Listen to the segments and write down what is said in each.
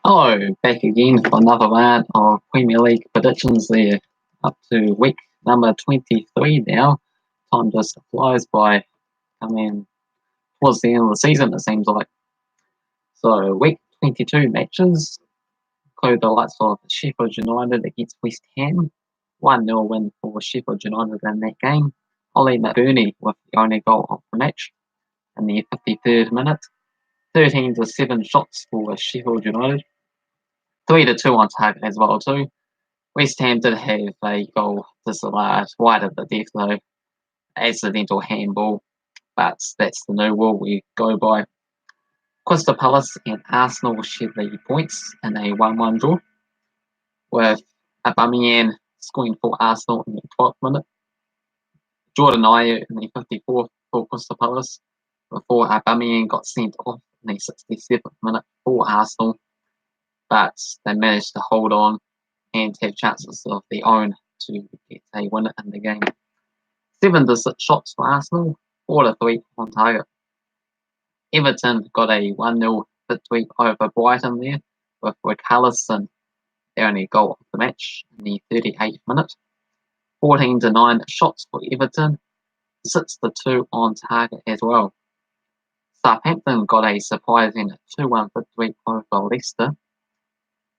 Hello, back again for another round of Premier League predictions there. Up to week number 23 now. Time just flies by. Coming towards the end of the season, it seems like. So, week 22 matches. Include the likes of Sheffield United against West Ham. 1-0 win for Sheffield United in that game. Ollie McBurney with the only goal of the match in the 53rd minute. 13-7 shots for Sheffield United. 3-2 on target as well too. West Ham did have a goal disallowed wide of the death though. Accidental handball, but that's the new rule we go by. Crystal Palace and Arsenal shared the points in a 1-1 draw, with Aubameyang scoring for Arsenal in the 12th minute. Jordan Ayew in the 54th for Crystal Palace, before Aubameyang got sent off in the 67th minute for Arsenal, but they managed to hold on and have chances of their own to get a winner in the game. 7-6 shots for Arsenal, 4-3 on target. Everton got a 1-0 victory over Brighton there, with Richarlison the only goal of the match in the 38th minute. 14-9 shots for Everton, 6-2 on target as well. Southampton got a surprising 2-1 victory over Leicester.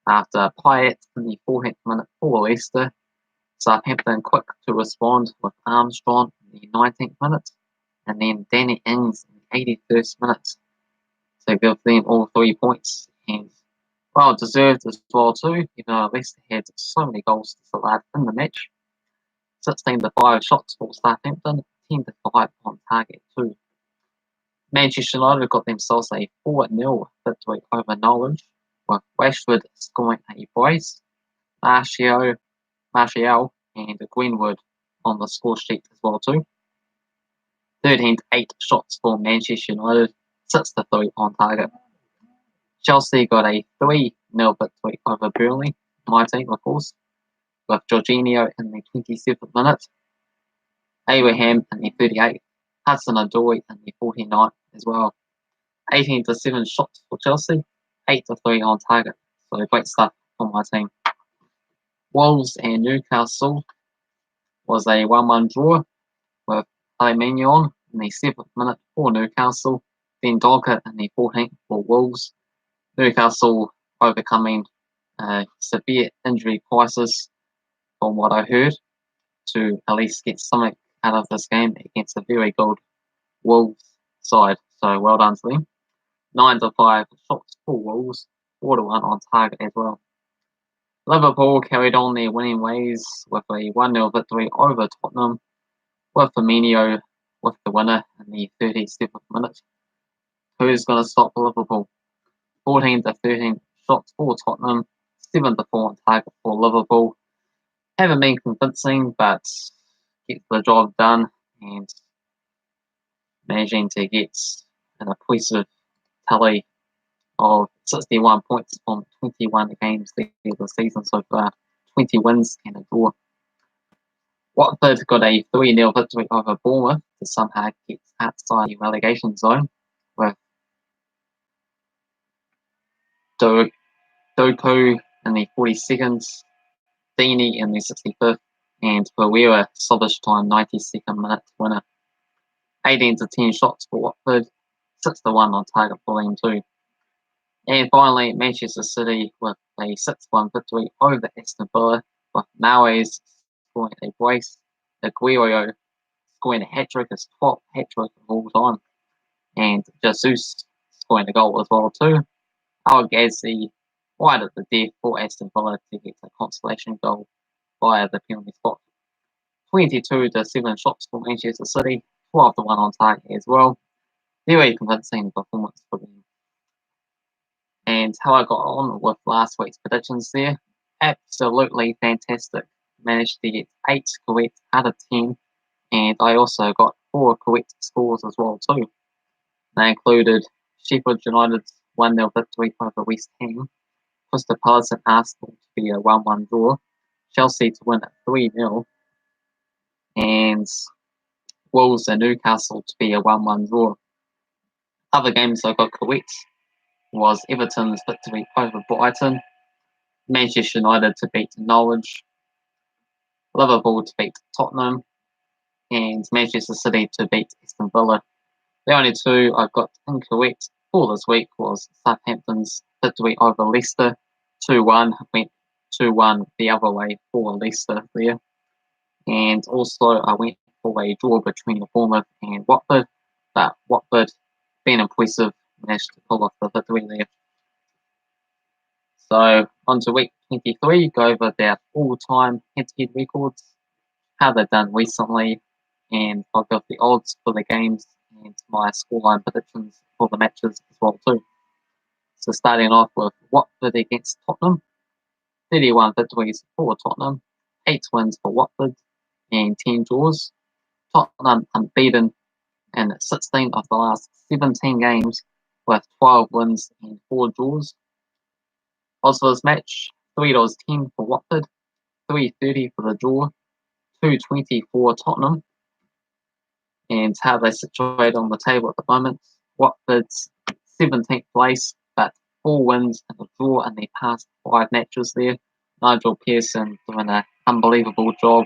After Payet in the 14th minute for Leicester, Southampton quick to respond with Armstrong in the 19th minute, and then Danny Ings in the 81st minute to give them all 3 points, and well deserved as well too, even though Leicester had so many goals disallowed in the match. 16-5 shots for Southampton, 10-5 on target too. Manchester United got themselves a 4-0 victory over Norwich, with Rashford scoring a brace, Martial and Greenwood on the score sheet as well too. 13-8 shots for Manchester United, 6-3 on target. Chelsea got a 3-0 victory over Burnley, my team of course, with Jorginho in the 27th minute, Abraham in the 38th, Hudson-Odoi in the 49th as well. 18-7 shots for Chelsea, 8-3 on target. So great stuff for my team. Wolves and Newcastle was a 1-1 draw, with Aluminium in the 7th minute for Newcastle, then Dogger in the 14th for Wolves. Newcastle overcoming a severe injury crisis, from what I heard, to at least get something out of this game against a very good Wolves side. So well done to them. 9-5 shots for Wolves, 4-1 on target as well. Liverpool carried on their winning ways with a 1-0 victory over Tottenham, with Firmino with the winner in the 37th minute. Who's going to stop Liverpool? 14-13 shots for Tottenham, 7-4 on target for Liverpool. Haven't been convincing, but get the job done and managing to get an impressive tally of 61 points from 21 games this season so far, 20 wins and a draw. Watford got a 3-0 victory over Bournemouth to somehow get outside the relegation zone, with Doku in the 42nd, Deeney in the 65th, and Pereira stoppage time 92nd minute winner. 18-10 shots for Watford, 6-1 on target for them too. And finally, Manchester City with a 6-1 victory over Astonvilla, with Mahrez scoring a brace, Aguero scoring a hat-trick, his 12th hat-trick of all time, and Jesus scoring a goal as well too. Al-Ghazi wide at the death for Aston Villa to get a consolation goal via the penalty spot. 22-7 shots for Manchester City, 12-1 on target as well. Very convincing performance for them. And how I got on with last week's predictions there, absolutely fantastic. Managed to get 8 correct out of 10, and I also got 4 correct scores as well too. They included Sheffield United's 1-0 victory over West Ham, Crystal Palace and Arsenal to be a 1-1 draw, Chelsea to win at 3-0, and Wolves and Newcastle to be a 1-1 draw. Other games I got correct was Everton's victory over Brighton, Manchester United to beat Norwich, Liverpool to beat Tottenham, and Manchester City to beat Astonvilla. The only two I got incorrect for this week was Southampton's victory over Leicester, 2-1, went 2-1 the other way for Leicester there. And also I went for a draw between Bournemouth and Watford, but Watford, being impressive, managed to pull off the victory there. So on to week 23, go over their all-time head-to-head records, how they've done recently, and I'll give the odds for the games and my scoreline predictions for the matches as well too. So starting off with Watford against Tottenham, 31 victories for Tottenham, 8 wins for Watford, and 10 draws. Tottenham unbeaten in 16 of the last 17 games with 12 wins and 4 draws. Odds for this match, $3.10 for Watford, $3.30 for the draw, $2.20 for Tottenham. And how they situate on the table at the moment, Watford's 17th place, but 4 wins and a draw in the past 5 matches there. Nigel Pearson doing an unbelievable job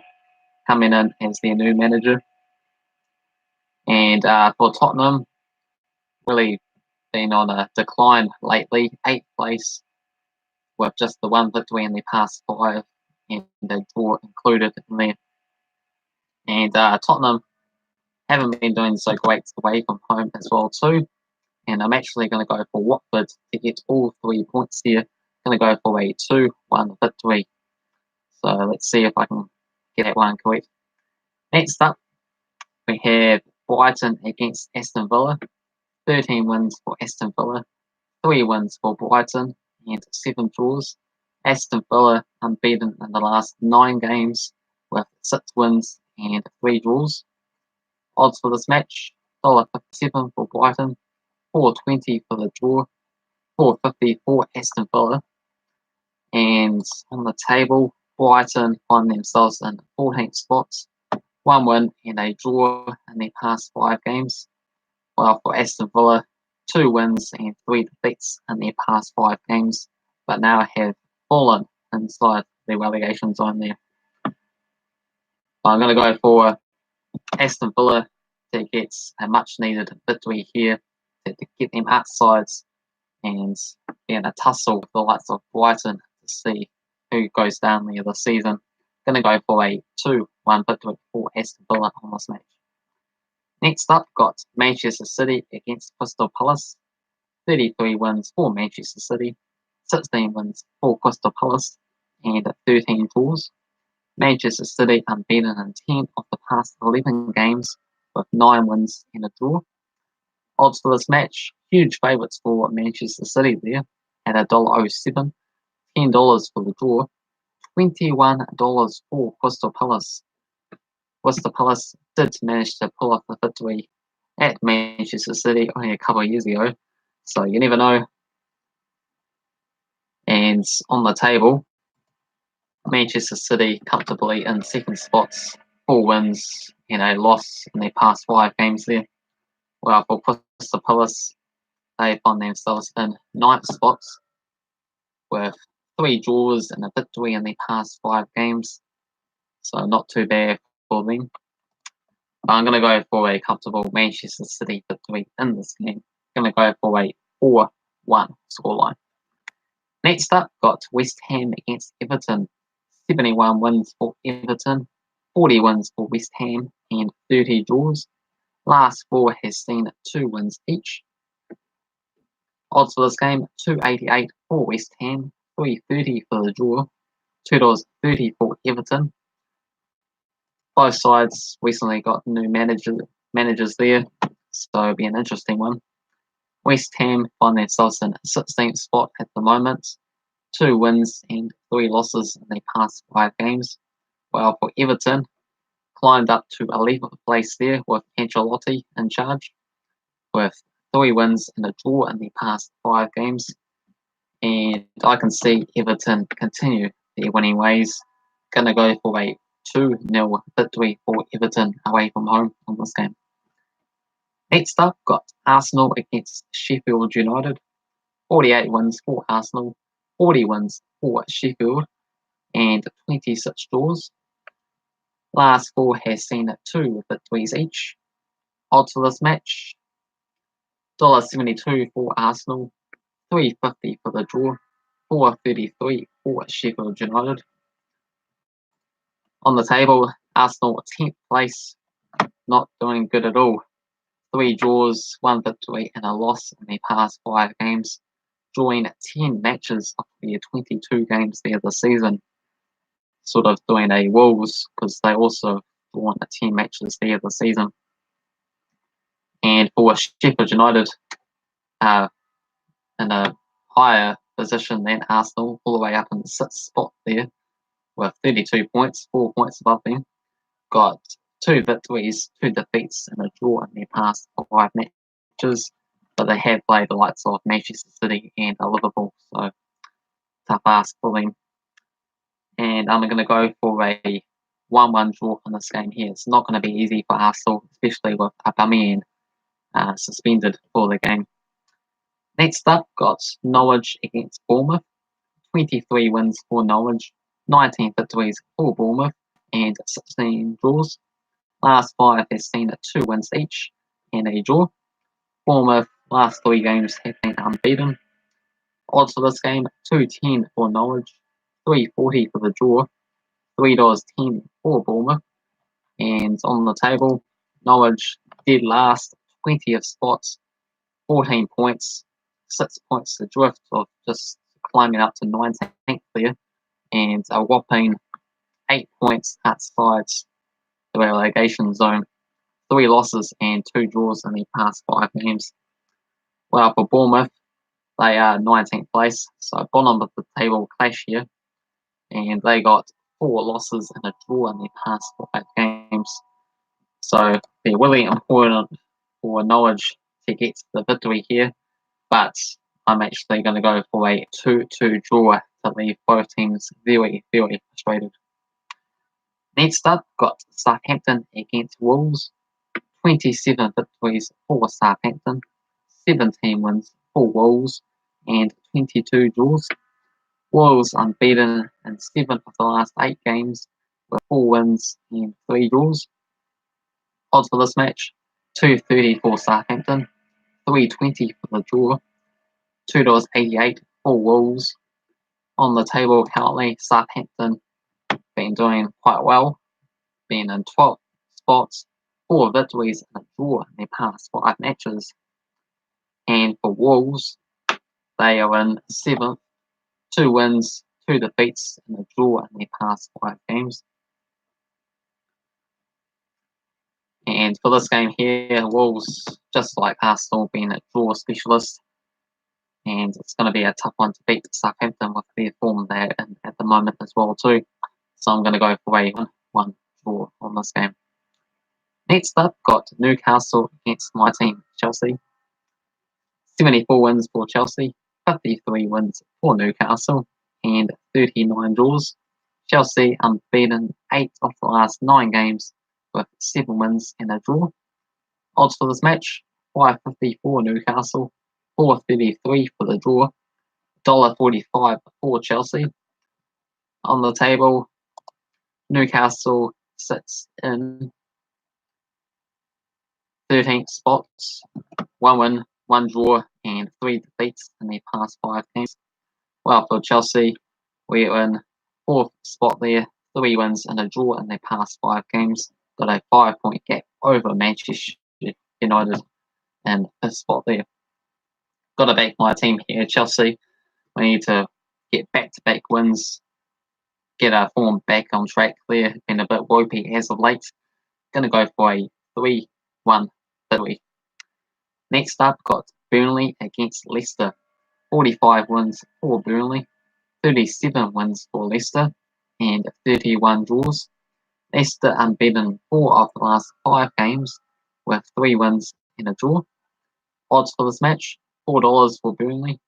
coming in as their new manager. And for Tottenham, really been on a decline lately, 8th place with just the 1 victory in the past 5 and a draw included in there. And Tottenham haven't been doing so great away from home as well too. And I'm actually going to go for Watford to get all 3 points here. Going to go for a 2-1 victory. So let's see if I can get that one correct. Next up, we have Brighton against Aston Villa. 13 wins for Aston Villa, 3 wins for Brighton, and 7 draws. Aston Villa unbeaten in the last 9 games with 6 wins and 3 draws. Odds for this match, $1.57 for Brighton, $4.20 for the draw, $4.50 for Aston Villa. And on the table, Brighton find themselves in 14th spots, 1 win and a draw in their past 5 games. While for Aston Villa, 2 wins and 3 defeats in their past 5 games, but now have fallen inside the relegation zone there. I'm going to go for Aston Villa to get a much needed victory here to get them outside and be in a tussle with the likes of Brighton to see who goes down there this season. Going to go for a 2-1 victory for Aston Villa on this match. Next up, got Manchester City against Crystal Palace. 33 wins for Manchester City, 16 wins for Crystal Palace, and 13 draws. Manchester City unbeaten in 10 of the past 11 games with 9 wins and a draw. Odds for this match, huge favourites for Manchester City there at $1.07, $10 for the draw, $21 for Crystal Palace. Crystal Palace did manage to pull off the victory at Manchester City only a couple of years ago, so you never know. And on the table, Manchester City comfortably in 2nd spots, 4 wins and a loss in their past 5 games there. While for Crystal Palace, they find themselves in 9th spots with 3 draws and a victory in their past 5 games, so not too bad for them. I'm going to go for a comfortable Manchester City victory in this game. I'm going to go for a 4-1 scoreline. Next up, got West Ham against Everton. 71 wins for Everton, 40 wins for West Ham, and 30 draws. Last 4 has seen 2 wins each. Odds for this game, $2.88 for West Ham, $3.30 for the draw, $2.30 for Everton. Both sides recently got new managers there, so it'll be an interesting one. West Ham find themselves in 16th spot at the moment, 2 wins and 3 losses in their past 5 games. While for Everton, climbed up to 11th place there with Ancelotti in charge, with 3 wins and a draw in the past 5 games. And I can see Everton continue their winning ways. Going to go for a 2-0 victory for Everton away from home on this game. Next up, got Arsenal against Sheffield United. 48 wins for Arsenal, 40 wins for Sheffield, and 26 draws. Last four has seen 2 victories each. Odds for this match: $1.72 for Arsenal, $3.50 for the draw, $4.33 for Sheffield United. On the table, Arsenal 10th place, not doing good at all. 3 draws, 1 victory and a loss in their past 5 games, drawing 10 matches of their 22 games there this season. Sort of doing a Wolves, because they also drawn 10 matches there this season. And for Sheffield United, in a higher position than Arsenal, all the way up in the 6th spot there, with 32 points, 4 points above them. Got 2 victories, 2 defeats, and a draw in their past 5 matches. But they have played the likes of Manchester City and Liverpool, so tough ask for them. And I'm going to go for a 1-1 draw in this game here. It's not going to be easy for Arsenal, especially with Aubameyang suspended for the game. Next up, got Norwich against Bournemouth. 23 wins for Norwich, 19 victories for Bournemouth, and 16 draws. Last 5 has seen 2 wins each and a draw. Bournemouth last 3 games have been unbeaten. Odds for this game: $2.10 for Norwich, $3.40 for the draw, $3.10 for Bournemouth. And on the table, Norwich did last 20th spots, 14 points, 6 points adrift of just climbing up to 19th there, and a whopping 8 points outside the relegation zone. 3 losses and 2 draws in the past 5 games. Well, for Bournemouth, they are 19th place, so bottom of the table clash here, and they got 4 losses and a draw in their past 5 games. So they're really important for Norwich to get the victory here, but I'm actually going to go for a 2-2 draw to leave both teams very, very frustrated. Next up, got Southampton against Wolves. 27 victories for Southampton, 17 wins for Wolves, and 22 draws. Wolves unbeaten in 7 of the last 8 games, with 4 wins and 3 draws. Odds for this match: $2.30 for Southampton, $3.20 for the draw, $2.88 for Wolves. On the table currently, Southampton been doing quite well, being in 12th spots, 4 victories and a draw in their past 5 matches. And for Wolves, they are in 7th, 2 wins, 2 defeats and a draw in their past 5 games. And for this game here, Wolves, just like Arsenal, being a draw specialist, and it's going to be a tough one to beat Southampton with their form there at the moment as well too. So I'm going to go for a 1-1 draw on this game. Next up, got Newcastle against my team, Chelsea. 74 wins for Chelsea, 53 wins for Newcastle, and 39 draws. Chelsea unbeaten 8 of the last 9 games, with 7 wins and a draw. Odds for this match: $5.50 for Newcastle, $4.33 for the draw, $1.45 for Chelsea. On the table, Newcastle sits in 13th spots, 1 win, 1 draw, and 3 defeats in their past 5 games. Well, for Chelsea, we're in 4th spot there, 3 wins and a draw in their past 5 games. Got a 5-point gap over Manchester United and 5th spot there. Got to back my team here, Chelsea. We need to get back-to-back wins, get our form back on track there. Been a bit ropey as of late. Going to go for a 3-1 victory. Next up, got Burnley against Leicester. 45 wins for Burnley, 37 wins for Leicester, and 31 draws. Leicester unbeaten 4 of the last 5 games, with 3 wins and a draw. Odds for this match: $4 for Burnley,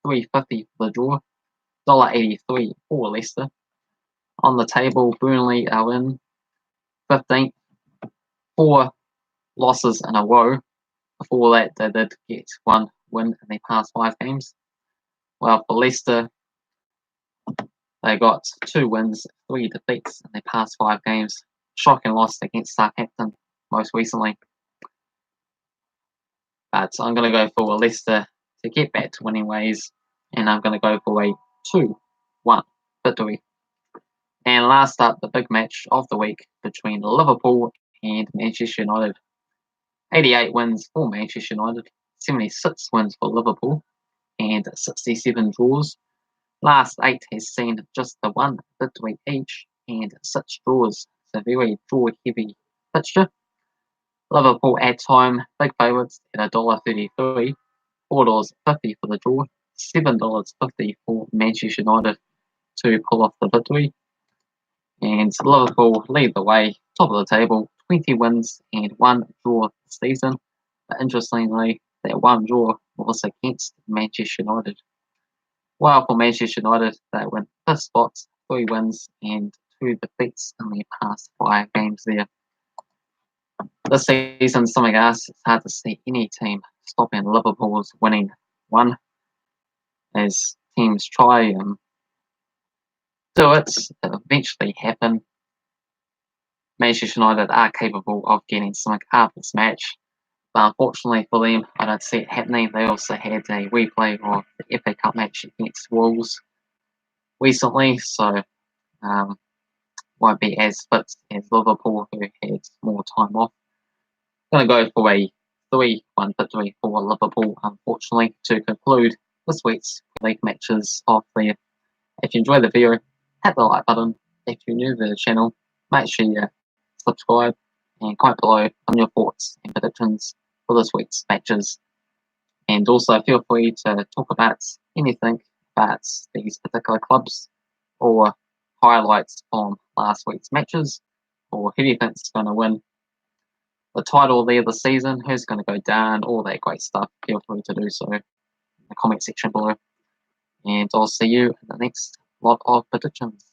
$3.50 for the draw, $1.83 for Leicester. On the table, Burnley are in 15th, 4 losses in a row. Before that, they did get 1 win in their past 5 games. Well, for Leicester, they got 2 wins, 3 defeats in their past 5 games. Shocking loss against Southampton most recently. But I'm going to go for Leicester to get back to winning ways, and I'm going to go for a 2-1 victory. And last up, the big match of the week between Liverpool and Manchester United. 88 wins for Manchester United, 76 wins for Liverpool, and 67 draws. Last 8 has seen just the 1 victory each and 6 draws. It's a very draw-heavy fixture. Liverpool at home, big favourites at $1.33, $4.50 for the draw, $7.50 for Manchester United to pull off the victory. And Liverpool lead the way, top of the table, 20 wins and 1 draw this season. But interestingly, that 1 draw was against Manchester United. While for Manchester United, they win 5th spot, 3 wins and 2 defeats in their past 5 games there. This season, something else, it's hard to see any team stopping Liverpool's winning 1. As teams try and do it, it'll eventually happen. Manchester United are capable of getting something out of this match, but unfortunately for them, I don't see it happening. They also had a replay of the FA Cup match against Wolves recently, so won't be as fit as Liverpool, who had more time off. Going to go for a 3-1 victory for Liverpool, unfortunately, to conclude this week's league matches off there. If you enjoyed the video, hit the like button. If you're new to the channel, make sure you subscribe and comment below on your thoughts and predictions for this week's matches. And also feel free to talk about anything about these particular clubs or highlights from last week's matches, or who do you think's going to win the title there this season, who's going to go down, all that great stuff. Feel free to do so in the comment section below. And I'll see you in the next lot of predictions.